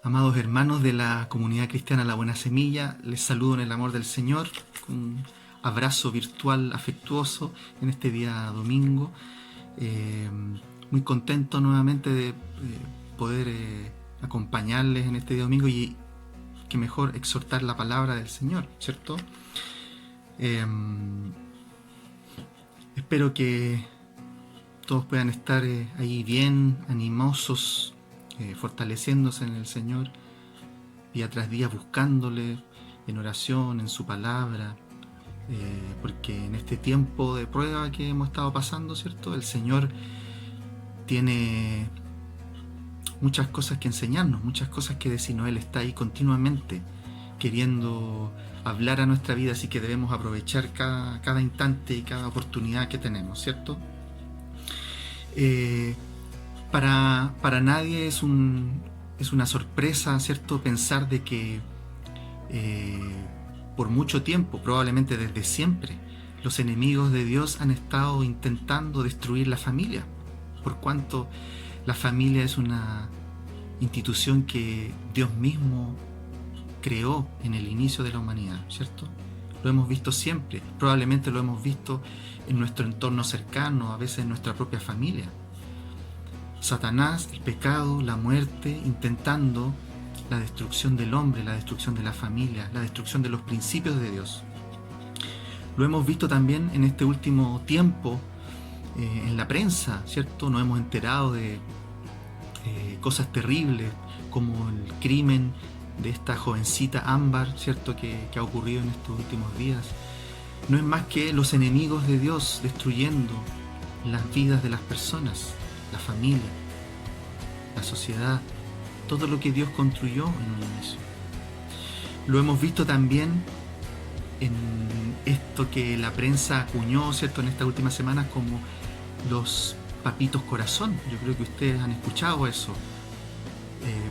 Amados hermanos de la comunidad cristiana La Buena Semilla, les saludo en el amor del Señor, con un abrazo virtual afectuoso en este día domingo. Muy contento nuevamente de poder acompañarles en este día domingo y que mejor exhortar la palabra del Señor, ¿cierto? Espero que todos puedan estar ahí bien, animosos, fortaleciéndose en el Señor, día tras día buscándole en oración, en su palabra, porque en este tiempo de prueba que hemos estado pasando, ¿cierto? El Señor tiene muchas cosas que enseñarnos, muchas cosas que decirnos. Él está ahí continuamente queriendo hablar a nuestra vida, así que debemos aprovechar cada instante y cada oportunidad que tenemos, ¿cierto? Para nadie es una sorpresa, ¿cierto?, pensar de que por mucho tiempo, probablemente desde siempre, los enemigos de Dios han estado intentando destruir la familia, por cuanto la familia es una institución que Dios mismo creó en el inicio de la humanidad, ¿cierto? Lo hemos visto siempre, probablemente lo hemos visto en nuestro entorno cercano, a veces en nuestra propia familia. Satanás, el pecado, la muerte, intentando la destrucción del hombre, la destrucción de la familia, la destrucción de los principios de Dios. Lo hemos visto también en este último tiempo en la prensa, ¿cierto? Nos hemos enterado de cosas terribles como el crimen de esta jovencita Ámbar, ¿cierto?, que ha ocurrido en estos últimos días. No es más que los enemigos de Dios destruyendo las vidas de las personas, la familia, la sociedad, todo lo que Dios construyó en un inicio. Lo hemos visto también en esto que la prensa acuñó, ¿cierto?, en estas últimas semanas como los papitos corazón. Yo creo que ustedes han escuchado eso,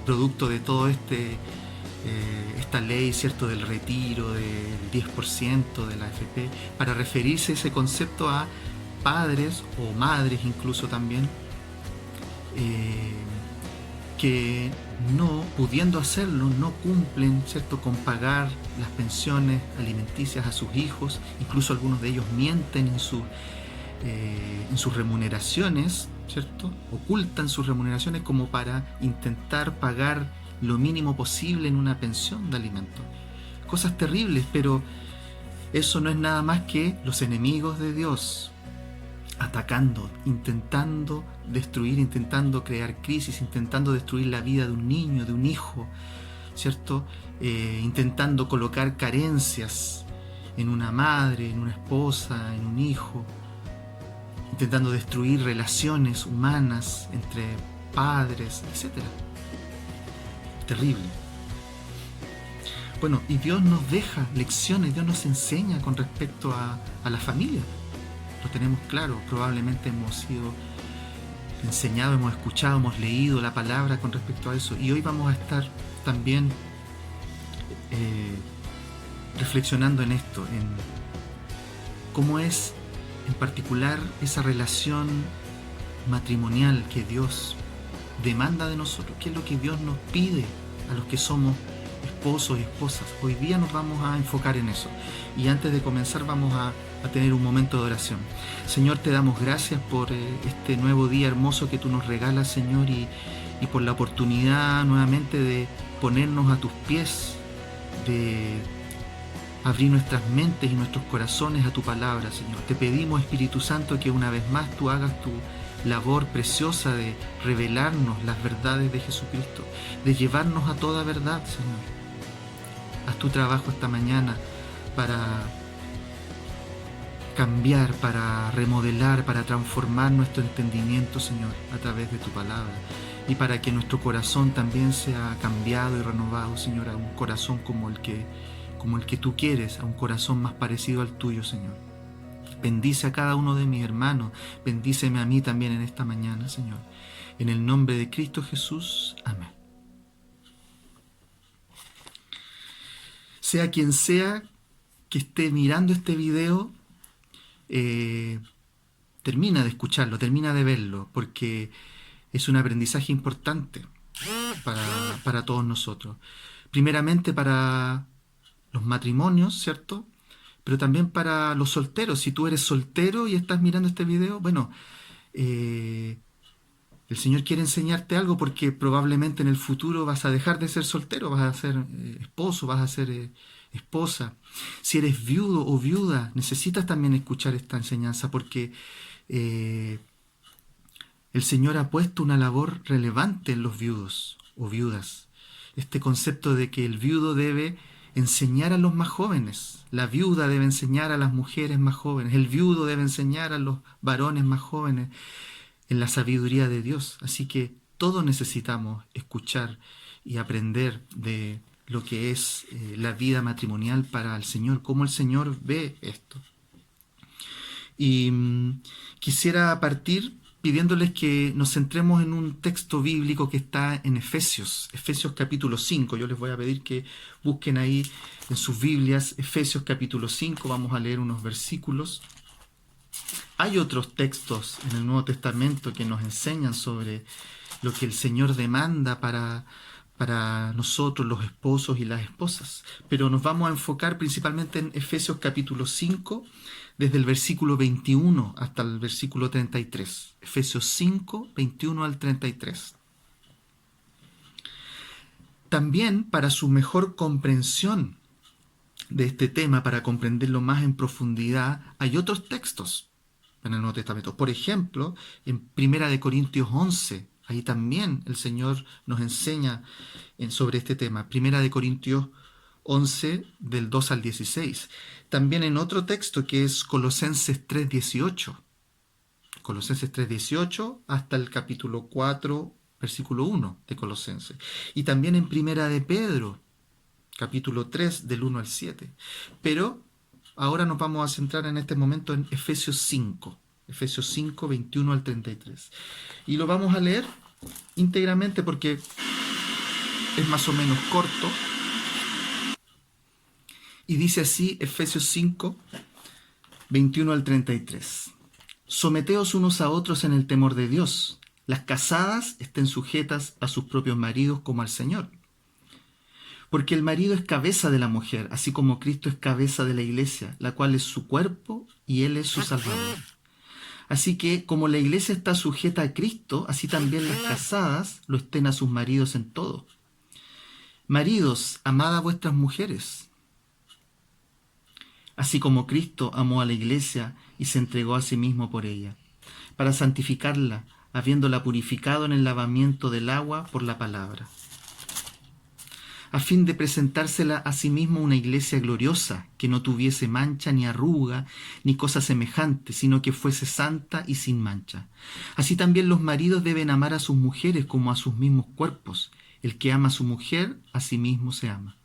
producto de todo esta ley, ¿cierto?, del retiro del 10% de la AFP, para referirse ese concepto a padres o madres incluso también, que no pudiendo hacerlo, no cumplen, ¿cierto?, con pagar las pensiones alimenticias a sus hijos. Incluso algunos de ellos mienten en sus remuneraciones, ¿cierto?, ocultan sus remuneraciones como para intentar pagar lo mínimo posible en una pensión de alimentos. Cosas terribles, pero eso no es nada más que los enemigos de Dios atacando, intentando destruir, intentando crear crisis, intentando destruir la vida de un niño, de un hijo, ¿cierto? Intentando colocar carencias en una madre, en una esposa, en un hijo, intentando destruir relaciones humanas entre padres, etc. Terrible. Bueno, y Dios nos deja lecciones, Dios nos enseña con respecto a la familia. Lo tenemos claro, probablemente hemos sido enseñados, hemos escuchado, hemos leído la palabra con respecto a eso. Y hoy vamos a estar también reflexionando en esto, en cómo es en particular esa relación matrimonial que Dios demanda de nosotros, qué es lo que Dios nos pide a los que somos esposos y esposas. Hoy día nos vamos a enfocar en eso. Y antes de comenzar vamos a tener un momento de oración. Señor, te damos gracias por este nuevo día hermoso que tú nos regalas, Señor, y por la oportunidad nuevamente de ponernos a tus pies, de abrir nuestras mentes y nuestros corazones a tu palabra, Señor. Te pedimos, Espíritu Santo, que una vez más tú hagas tu labor preciosa de revelarnos las verdades de Jesucristo, de llevarnos a toda verdad, Señor. Haz tu trabajo esta mañana para cambiar, para remodelar, para transformar nuestro entendimiento, Señor, a través de tu palabra, y para que nuestro corazón también sea cambiado y renovado, Señor, a un corazón como el que tú quieres, a un corazón más parecido al tuyo, Señor. Bendice a cada uno de mis hermanos, bendíceme a mí también en esta mañana, Señor. En el nombre de Cristo Jesús, amén. Sea quien sea que esté mirando este video, termina de escucharlo, termina de verlo, porque es un aprendizaje importante. para todos nosotros. Primeramente para los matrimonios, ¿cierto? Pero también para los solteros. Si tú eres soltero y estás mirando este video, bueno, el Señor quiere enseñarte algo porque probablemente en el futuro vas a dejar de ser soltero, vas a ser esposo, vas a ser esposa. Si eres viudo o viuda, necesitas también escuchar esta enseñanza porque el Señor ha puesto una labor relevante en los viudos o viudas. Este concepto de que el viudo debe enseñar a los más jóvenes, la viuda debe enseñar a las mujeres más jóvenes, el viudo debe enseñar a los varones más jóvenes en la sabiduría de Dios. Así que todos necesitamos escuchar y aprender de lo que es la vida matrimonial para el Señor, cómo el Señor ve esto. Y quisiera partir pidiéndoles que nos centremos en un texto bíblico que está en Efesios capítulo 5. Yo les voy a pedir que busquen ahí en sus Biblias Efesios capítulo 5, vamos a leer unos versículos. Hay otros textos en el Nuevo Testamento que nos enseñan sobre lo que el Señor demanda para nosotros, los esposos y las esposas. Pero nos vamos a enfocar principalmente en Efesios capítulo 5, desde el versículo 21 hasta el versículo 33. Efesios 5, 21 al 33. También para su mejor comprensión de este tema, para comprenderlo más en profundidad, hay otros textos en el Nuevo Testamento. Por ejemplo, en 1 Corintios 11, ahí también el Señor nos enseña sobre este tema. 1 Corintios 11, del 2 al 16. También en otro texto que es Colosenses 3:18. Colosenses 3:18 hasta el capítulo 4, versículo 1 de Colosenses. Y también en 1 de Pedro, capítulo 3, del 1 al 7. Pero ahora nos vamos a centrar en este momento en Efesios 5. Efesios 5, 21 al 33. Y lo vamos a leer íntegramente porque es más o menos corto. Y dice así Efesios 5, 21 al 33. Someteos unos a otros en el temor de Dios. Las casadas estén sujetas a sus propios maridos como al Señor. Porque el marido es cabeza de la mujer, así como Cristo es cabeza de la iglesia, la cual es su cuerpo y Él es su Salvador. Así que, como la iglesia está sujeta a Cristo, así también las casadas lo estén a sus maridos en todo. Maridos, amad a vuestras mujeres, así como Cristo amó a la iglesia y se entregó a sí mismo por ella, para santificarla, habiéndola purificado en el lavamiento del agua por la palabra, a fin de presentársela a sí mismo una iglesia gloriosa, que no tuviese mancha ni arruga, ni cosa semejante, sino que fuese santa y sin mancha. Así también los maridos deben amar a sus mujeres como a sus mismos cuerpos. El que ama a su mujer, a sí mismo se ama.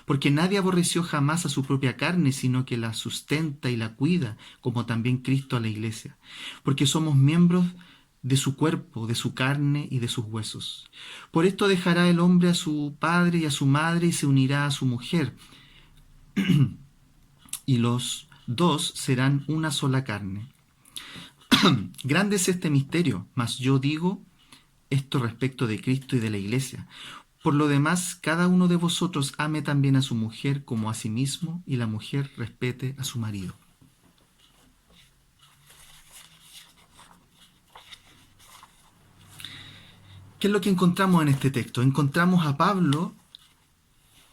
Porque nadie aborreció jamás a su propia carne, sino que la sustenta y la cuida, como también Cristo a la iglesia. Porque somos miembros de su cuerpo, de su carne y de sus huesos. Por esto dejará el hombre a su padre y a su madre y se unirá a su mujer. Y los dos serán una sola carne. Grande es este misterio, mas yo digo esto respecto de Cristo y de la iglesia. Por lo demás, cada uno de vosotros ame también a su mujer como a sí mismo, y la mujer respete a su marido. ¿Qué es lo que encontramos en este texto? Encontramos a Pablo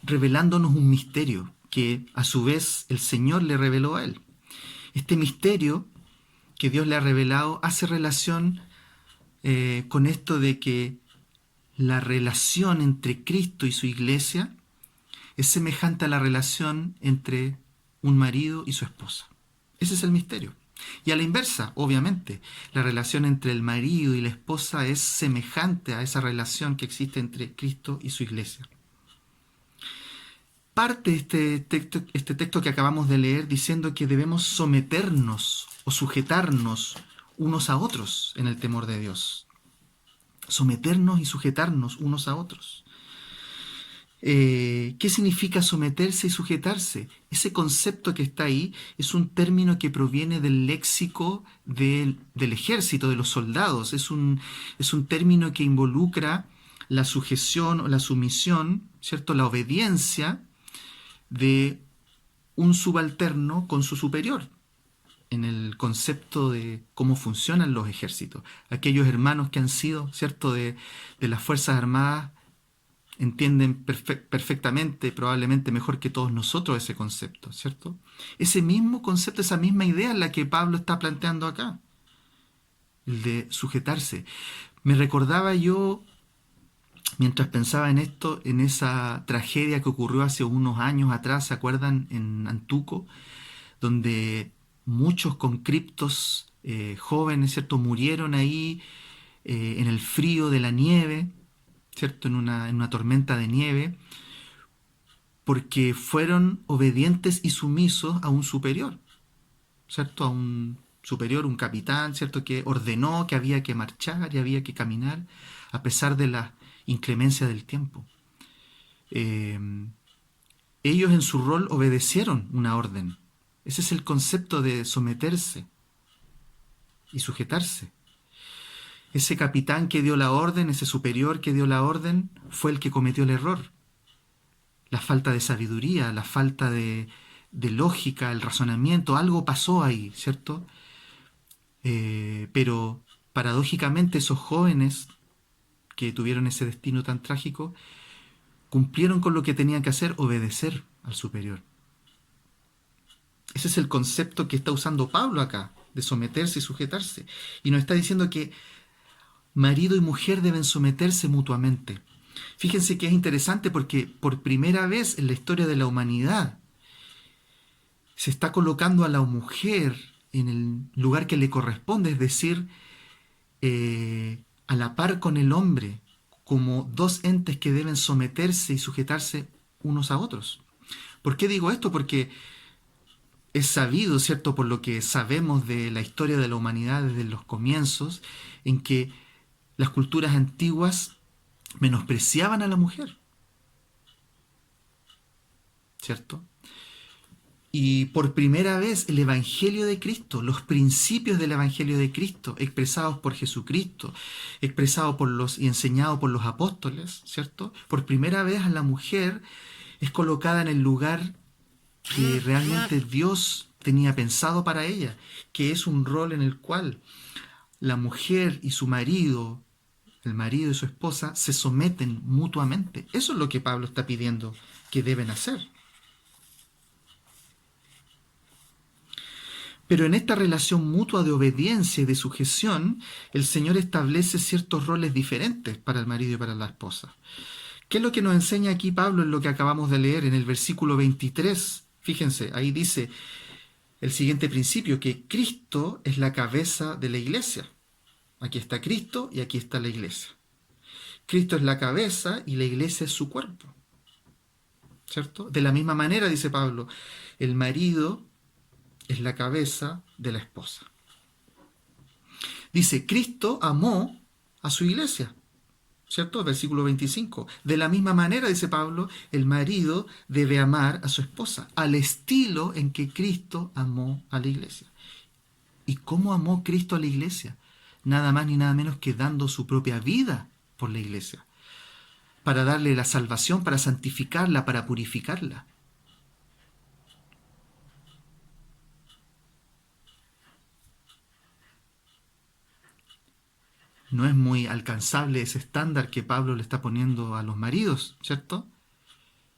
revelándonos un misterio que a su vez el Señor le reveló a él. Este misterio que Dios le ha revelado hace relación con esto de que la relación entre Cristo y su iglesia es semejante a la relación entre un marido y su esposa. Ese es el misterio. Y a la inversa, obviamente, la relación entre el marido y la esposa es semejante a esa relación que existe entre Cristo y su iglesia. Parte este texto que acabamos de leer diciendo que debemos someternos o sujetarnos unos a otros en el temor de Dios. Someternos y sujetarnos unos a otros. ¿Qué significa someterse y sujetarse? Ese concepto que está ahí es un término que proviene del léxico del ejército, de los soldados. Es un término que involucra la sujeción o la sumisión, ¿cierto? La obediencia de un subalterno con su superior, en el concepto de cómo funcionan los ejércitos. Aquellos hermanos que han sido, ¿cierto?, de las Fuerzas Armadas entienden perfectamente, probablemente mejor que todos nosotros, ese concepto, ¿cierto? Ese mismo concepto, esa misma idea es la que Pablo está planteando acá, el de sujetarse. Me recordaba yo, mientras pensaba en esto, en esa tragedia que ocurrió hace unos años atrás, ¿se acuerdan? En Antuco, donde muchos conscriptos jóvenes, ¿cierto?, murieron ahí en el frío de la nieve, ¿cierto?, en una tormenta de nieve, porque fueron obedientes y sumisos a un superior, ¿cierto?, a un superior, un capitán, ¿cierto?, que ordenó que había que marchar y había que caminar a pesar de la inclemencia del tiempo. Ellos en su rol obedecieron una orden. Ese es el concepto de someterse y sujetarse. Ese capitán que dio la orden, ese superior que dio la orden, fue el que cometió el error. La falta de sabiduría, la falta de lógica, el razonamiento, algo pasó ahí, ¿cierto? Pero paradójicamente esos jóvenes que tuvieron ese destino tan trágico, cumplieron con lo que tenían que hacer, obedecer al superior. Ese es el concepto que está usando Pablo acá, de someterse y sujetarse. Y nos está diciendo que marido y mujer deben someterse mutuamente. Fíjense que es interesante porque por primera vez en la historia de la humanidad se está colocando a la mujer en el lugar que le corresponde, es decir, a la par con el hombre, como dos entes que deben someterse y sujetarse unos a otros. ¿Por qué digo esto? Porque es sabido, ¿cierto?, por lo que sabemos de la historia de la humanidad desde los comienzos, en que las culturas antiguas menospreciaban a la mujer, ¿cierto? Y por primera vez el Evangelio de Cristo, los principios del Evangelio de Cristo, expresados por Jesucristo, expresados por los y enseñados por los apóstoles, ¿cierto? Por primera vez a la mujer es colocada en el lugar que realmente Dios tenía pensado para ella, que es un rol en el cual la mujer y su marido, el marido y su esposa, se someten mutuamente. Eso es lo que Pablo está pidiendo que deben hacer. Pero en esta relación mutua de obediencia y de sujeción, el Señor establece ciertos roles diferentes para el marido y para la esposa. ¿Qué es lo que nos enseña aquí Pablo en lo que acabamos de leer en el versículo 23? Fíjense, ahí dice el siguiente principio, que Cristo es la cabeza de la iglesia. Aquí está Cristo y aquí está la iglesia. Cristo es la cabeza y la iglesia es su cuerpo, ¿cierto? De la misma manera, dice Pablo, el marido es la cabeza de la esposa. Dice, Cristo amó a su iglesia, ¿cierto? Versículo 25. De la misma manera, dice Pablo, el marido debe amar a su esposa, al estilo en que Cristo amó a la iglesia. ¿Y cómo amó Cristo a la iglesia? Nada más ni nada menos que dando su propia vida por la iglesia, para darle la salvación, para santificarla, para purificarla. No es muy alcanzable ese estándar que Pablo le está poniendo a los maridos, ¿cierto?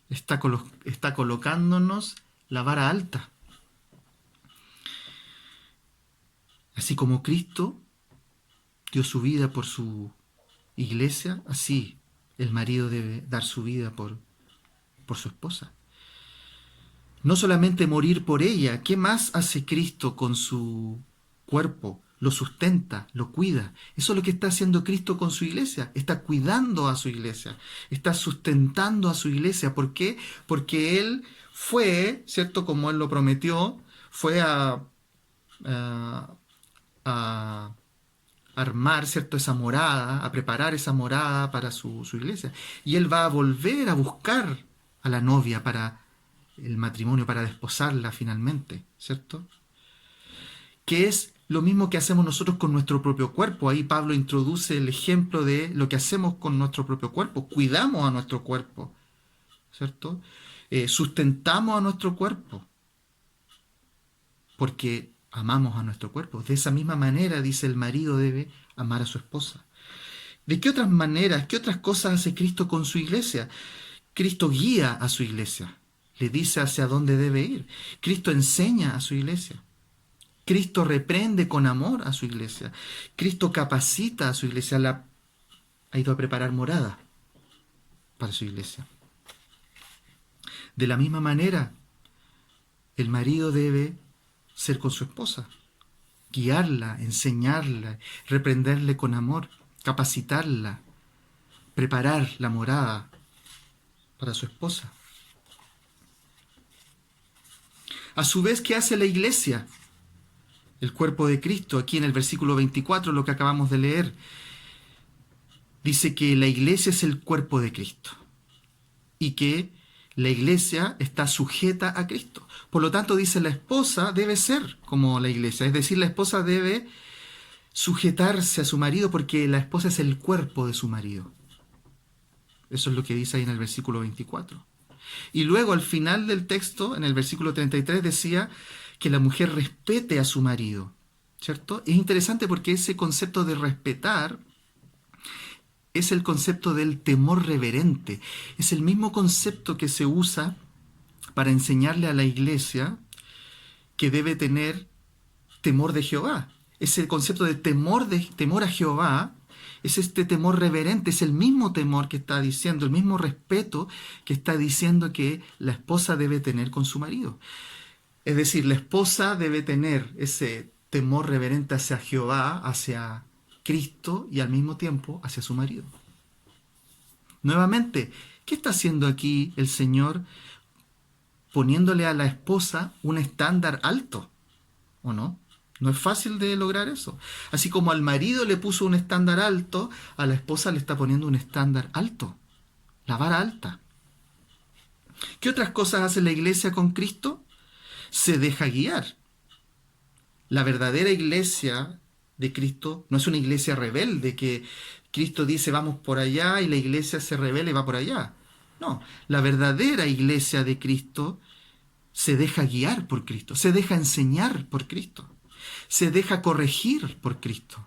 Está colocándonos la vara alta. Así como Cristo dio su vida por su iglesia, así el marido debe dar su vida por su esposa. No solamente morir por ella, ¿qué más hace Cristo con su cuerpo? Lo sustenta, lo cuida. Eso es lo que está haciendo Cristo con su iglesia. Está cuidando a su iglesia, está sustentando a su iglesia. ¿Por qué? Porque Él fue, ¿cierto? Como Él lo prometió, fue a armar, ¿cierto?, esa morada, a preparar esa morada para su iglesia. Y Él va a volver a buscar a la novia para el matrimonio, para desposarla finalmente, ¿cierto? Que es lo mismo que hacemos nosotros con nuestro propio cuerpo. Ahí Pablo introduce el ejemplo de lo que hacemos con nuestro propio cuerpo. Cuidamos a nuestro cuerpo, ¿cierto? Sustentamos a nuestro cuerpo porque amamos a nuestro cuerpo. De esa misma manera, dice, el marido debe amar a su esposa. ¿De qué otras maneras, qué otras cosas hace Cristo con su iglesia? Cristo guía a su iglesia, le dice hacia dónde debe ir. Cristo enseña a su iglesia. Cristo reprende con amor a su iglesia. Cristo capacita a su iglesia. Ha ido a preparar morada para su iglesia. De la misma manera, el marido debe ser con su esposa, guiarla, enseñarla, reprenderle con amor, capacitarla, preparar la morada para su esposa. A su vez, ¿qué hace la iglesia? El cuerpo de Cristo, aquí en el versículo 24, lo que acabamos de leer, dice que la iglesia es el cuerpo de Cristo y que la iglesia está sujeta a Cristo. Por lo tanto, dice, la esposa debe ser como la iglesia, es decir, la esposa debe sujetarse a su marido porque la esposa es el cuerpo de su marido. Eso es lo que dice ahí en el versículo 24. Y luego al final del texto, en el versículo 33, decía que la mujer respete a su marido, ¿cierto? Es interesante porque ese concepto de respetar es el concepto del temor reverente. Es el mismo concepto que se usa para enseñarle a la iglesia que debe tener temor de Jehová. Es el concepto de temor a Jehová. Es este temor reverente, es el mismo temor que está diciendo, el mismo respeto que está diciendo que la esposa debe tener con su marido. Es decir, la esposa debe tener ese temor reverente hacia Jehová, hacia Cristo y al mismo tiempo hacia su marido. Nuevamente, ¿qué está haciendo aquí el Señor? Poniéndole a la esposa un estándar alto, ¿o no? No es fácil de lograr eso. Así como al marido le puso un estándar alto, a la esposa le está poniendo un estándar alto, la vara alta. ¿Qué otras cosas hace la iglesia con Cristo? Se deja guiar. La verdadera iglesia de Cristo no es una iglesia rebelde que Cristo dice vamos por allá y la iglesia se rebela y va por allá. No, la verdadera iglesia de Cristo se deja guiar por Cristo, se deja enseñar por Cristo, se deja corregir por Cristo.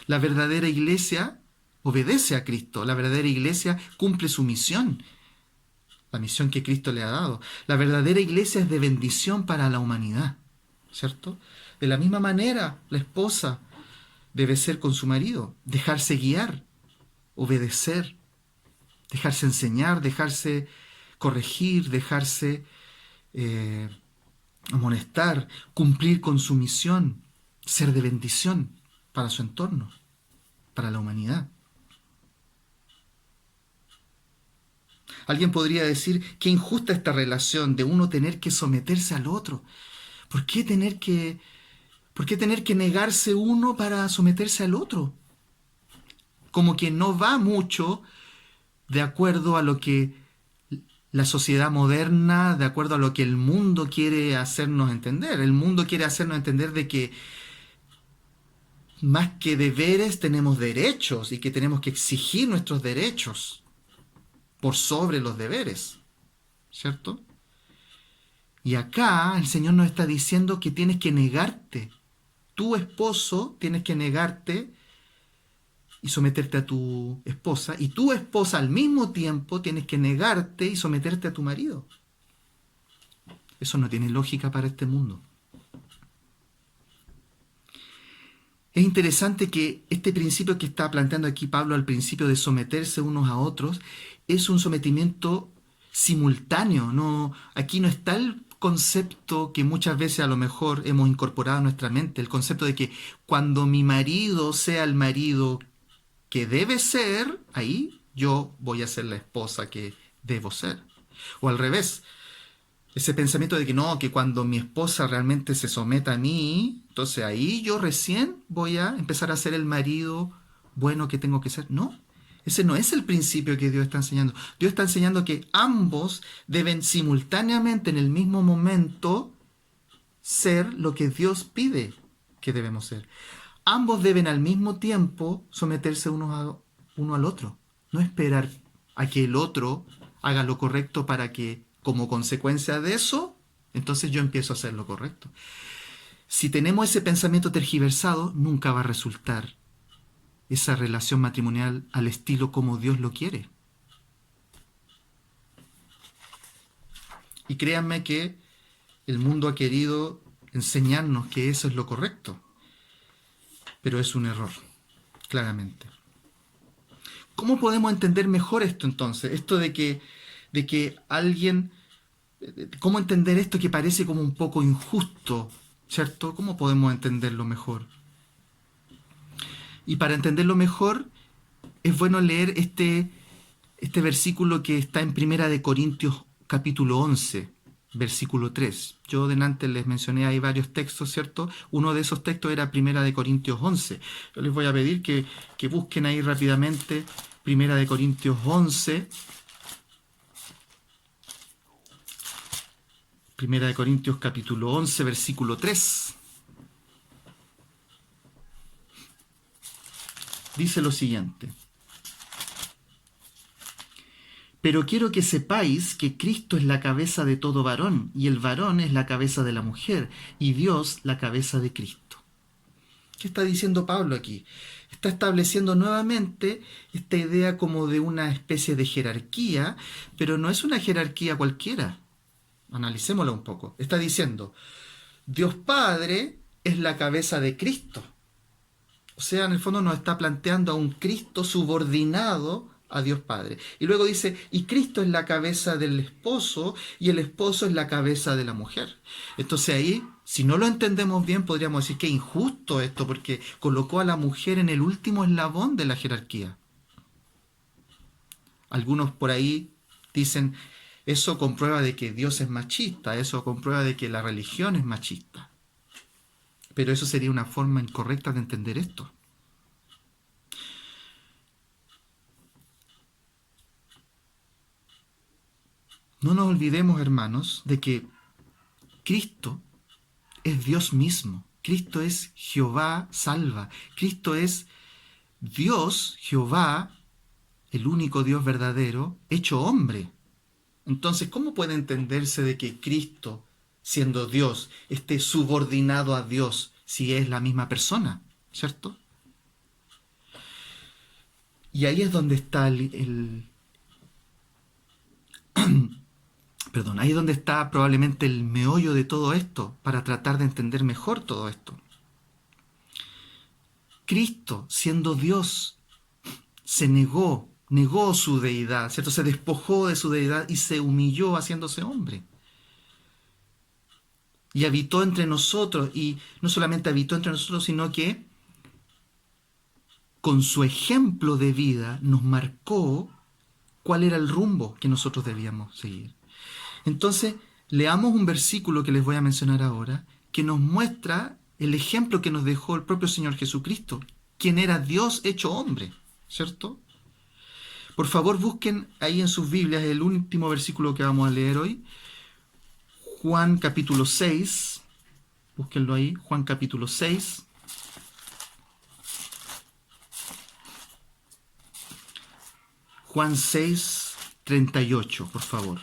La verdadera iglesia obedece a Cristo, la verdadera iglesia cumple su misión, la misión que Cristo le ha dado. La verdadera iglesia es de bendición para la humanidad, ¿cierto? De la misma manera, la esposa debe ser con su marido, dejarse guiar, obedecer, dejarse enseñar, dejarse corregir, dejarse amonestar, cumplir con su misión, ser de bendición para su entorno, para la humanidad. Alguien podría decir qué injusta esta relación de uno tener que someterse al otro. ¿Por qué tener que negarse uno para someterse al otro? Como que no va mucho de acuerdo a lo que la sociedad moderna, de acuerdo a lo que el mundo quiere hacernos entender. El mundo quiere hacernos entender de que más que deberes tenemos derechos y que tenemos que exigir nuestros derechos por sobre los deberes, ¿cierto? Y acá el Señor nos está diciendo que tienes que negarte. Tu esposo tienes que negarte y someterte a tu esposa, y tu esposa al mismo tiempo tienes que negarte y someterte a tu marido. Eso no tiene lógica para este mundo. Es interesante que este principio que está planteando aquí Pablo al principio de someterse unos a otros es un sometimiento simultáneo. No, aquí no está el concepto que muchas veces a lo mejor hemos incorporado a nuestra mente, el concepto de que cuando mi marido sea el marido que debe ser, ahí yo voy a ser la esposa que debo ser. O al revés, ese pensamiento de que no, que cuando mi esposa realmente se someta a mí, entonces ahí yo recién voy a empezar a ser el marido bueno que tengo que ser. No, ese no es el principio que Dios está enseñando. Dios está enseñando que ambos deben simultáneamente en el mismo momento ser lo que Dios pide que debemos ser. Ambos deben al mismo tiempo someterse uno al otro. No esperar a que el otro haga lo correcto para que, como consecuencia de eso, entonces yo empiezo a hacer lo correcto. Si tenemos ese pensamiento tergiversado, nunca va a resultar esa relación matrimonial al estilo como Dios lo quiere. Y créanme que el mundo ha querido enseñarnos que eso es lo correcto, pero es un error, claramente. ¿Cómo podemos entender mejor esto entonces? Esto de que alguien... ¿Cómo entender esto que parece como un poco injusto? ¿Cierto? ¿Cómo podemos entenderlo mejor? Y para entenderlo mejor, es bueno leer este versículo que está en 1 Corintios capítulo 11, versículo 3. Yo delante les mencioné ahí varios textos, ¿cierto? Uno de esos textos era 1 Corintios 11. Yo les voy a pedir que busquen ahí rápidamente 1 Corintios 11. 1 Corintios capítulo 11, versículo 3. Dice lo siguiente: pero quiero que sepáis que Cristo es la cabeza de todo varón, y el varón es la cabeza de la mujer, y Dios la cabeza de Cristo. ¿Qué está diciendo Pablo aquí? Está estableciendo nuevamente esta idea como de una especie de jerarquía, pero no es una jerarquía cualquiera. Analicémosla un poco. Está diciendo, Dios Padre es la cabeza de Cristo. O sea, en el fondo nos está planteando a un Cristo subordinado a Dios Padre. Y luego dice, y Cristo es la cabeza del esposo, y el esposo es la cabeza de la mujer. Entonces ahí, si no lo entendemos bien, podríamos decir que es injusto esto, porque colocó a la mujer en el último eslabón de la jerarquía. Algunos por ahí dicen, eso comprueba de que Dios es machista, eso comprueba de que la religión es machista. Pero eso sería una forma incorrecta de entender esto. No nos olvidemos, hermanos, de que Cristo es Dios mismo. Cristo es Jehová salva. Cristo es Dios, Jehová, el único Dios verdadero, hecho hombre. Entonces, ¿cómo puede entenderse de que Cristo, siendo Dios, esté subordinado a Dios si es la misma persona? ¿Cierto? Y ahí es donde está ahí es donde está probablemente el meollo de todo esto, para tratar de entender mejor todo esto. Cristo, siendo Dios, se negó su deidad, ¿cierto? Se despojó de su deidad y se humilló haciéndose hombre. Y habitó entre nosotros, y no solamente habitó entre nosotros, sino que con su ejemplo de vida nos marcó cuál era el rumbo que nosotros debíamos seguir. Entonces, leamos un versículo que les voy a mencionar ahora, que nos muestra el ejemplo que nos dejó el propio Señor Jesucristo, quien era Dios hecho hombre, ¿cierto? Por favor, busquen ahí en sus Biblias el último versículo que vamos a leer hoy, Juan capítulo 6, búsquenlo ahí, Juan capítulo 6. Juan 6, 38, por favor.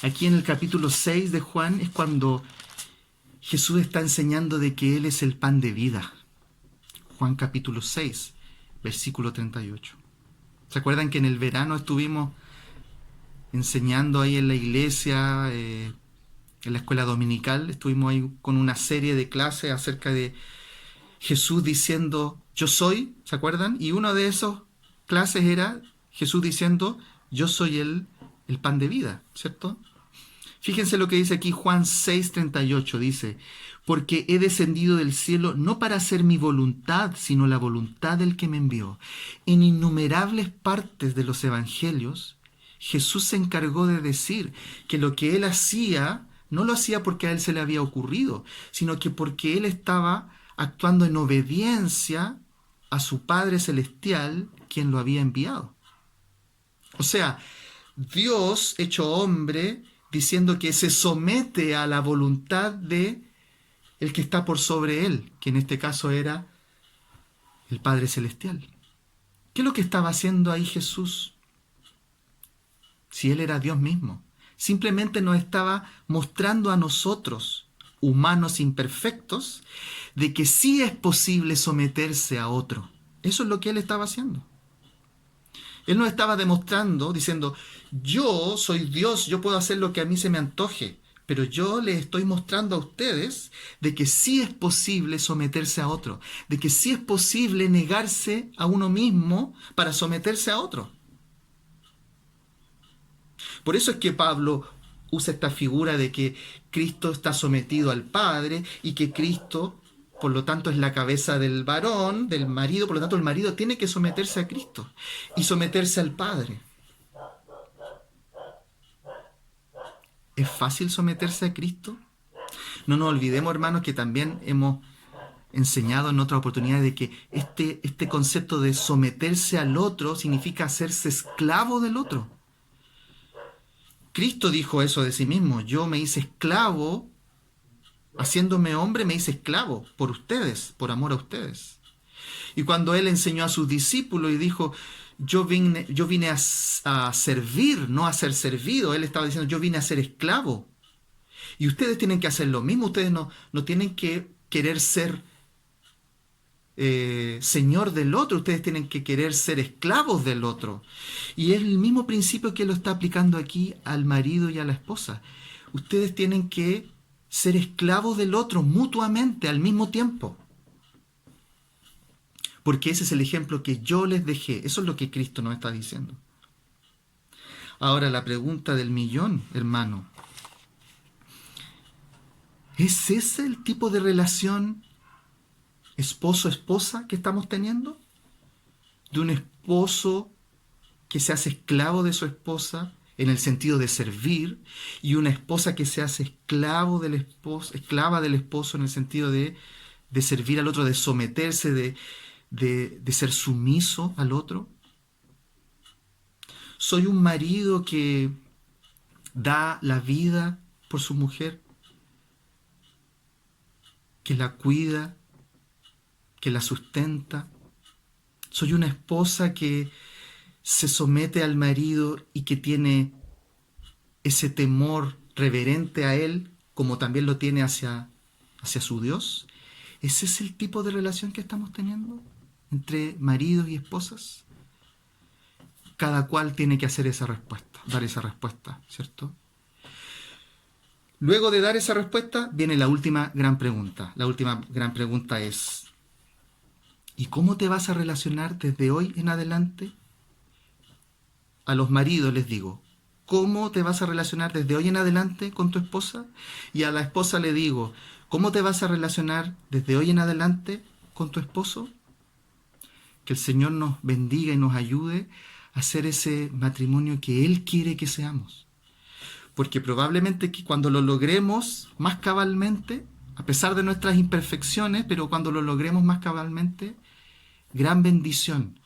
Aquí en el capítulo 6 de Juan es cuando Jesús está enseñando de que Él es el pan de vida. Juan capítulo 6, versículo 38. ¿Se acuerdan que en el verano estuvimos enseñando ahí en la iglesia, en la escuela dominical? Estuvimos ahí con una serie de clases acerca de Jesús diciendo, yo soy, ¿se acuerdan? Y una de esas clases era Jesús diciendo, yo soy el pan de vida, ¿cierto? Fíjense lo que dice aquí Juan 6:38, dice, porque he descendido del cielo no para hacer mi voluntad, sino la voluntad del que me envió. En innumerables partes de los evangelios, Jesús se encargó de decir que lo que él hacía, no lo hacía porque a él se le había ocurrido, sino que porque él estaba actuando en obediencia a su Padre Celestial, quien lo había enviado. O sea, Dios hecho hombre diciendo que se somete a la voluntad de el que está por sobre él, que en este caso era el Padre Celestial. ¿Qué es lo que estaba haciendo ahí Jesús? Si él era Dios mismo. Simplemente nos estaba mostrando a nosotros, humanos imperfectos, de que sí es posible someterse a otro. Eso es lo que él estaba haciendo. Él nos estaba demostrando, diciendo, yo soy Dios, yo puedo hacer lo que a mí se me antoje, pero yo les estoy mostrando a ustedes de que sí es posible someterse a otro, de que sí es posible negarse a uno mismo para someterse a otro. Por eso es que Pablo usa esta figura de que Cristo está sometido al Padre y que Cristo, por lo tanto, es la cabeza del varón, del marido, por lo tanto el marido tiene que someterse a Cristo y someterse al Padre. ¿Es fácil someterse a Cristo? No nos olvidemos, hermanos, que también hemos enseñado en otra oportunidad de que este concepto de someterse al otro significa hacerse esclavo del otro. Cristo dijo eso de sí mismo, yo me hice esclavo, haciéndome hombre me hice esclavo por ustedes, por amor a ustedes. Y cuando él enseñó a sus discípulos y dijo, yo vine a servir, no a ser servido, él estaba diciendo, yo vine a ser esclavo. Y ustedes tienen que hacer lo mismo, ustedes no tienen que querer ser señor del otro, ustedes tienen que querer ser esclavos del otro. Y es el mismo principio que él lo está aplicando aquí al marido y a la esposa. Ustedes tienen que ser esclavos del otro mutuamente al mismo tiempo. Porque ese es el ejemplo que yo les dejé. Eso es lo que Cristo nos está diciendo. Ahora la pregunta del millón, hermano. ¿Es ese el tipo de relación esposo-esposa que estamos teniendo? De un esposo que se hace esclavo de su esposa en el sentido de servir, y una esposa que se hace esclava del esposo en el sentido de servir al otro, de someterse, de ser sumiso al otro. Soy un marido que da la vida por su mujer, que la cuida, que la sustenta. Soy una esposa que se somete al marido y que tiene ese temor reverente a él, como también lo tiene hacia su Dios. ¿Ese es el tipo de relación que estamos teniendo entre maridos y esposas? Cada cual tiene que hacer esa respuesta, dar esa respuesta, ¿cierto? Luego de dar esa respuesta viene la última gran pregunta. La última gran pregunta es, ¿y cómo te vas a relacionar desde hoy en adelante? A los maridos les digo, ¿cómo te vas a relacionar desde hoy en adelante con tu esposa? Y a la esposa le digo, ¿cómo te vas a relacionar desde hoy en adelante con tu esposo? Que el Señor nos bendiga y nos ayude a hacer ese matrimonio que Él quiere que seamos. Porque probablemente que cuando lo logremos más cabalmente, a pesar de nuestras imperfecciones, pero cuando lo logremos más cabalmente, gran bendición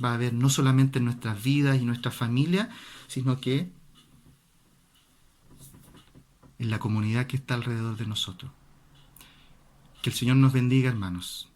va a haber no solamente en nuestras vidas y nuestra familia, sino que en la comunidad que está alrededor de nosotros. Que el Señor nos bendiga, hermanos.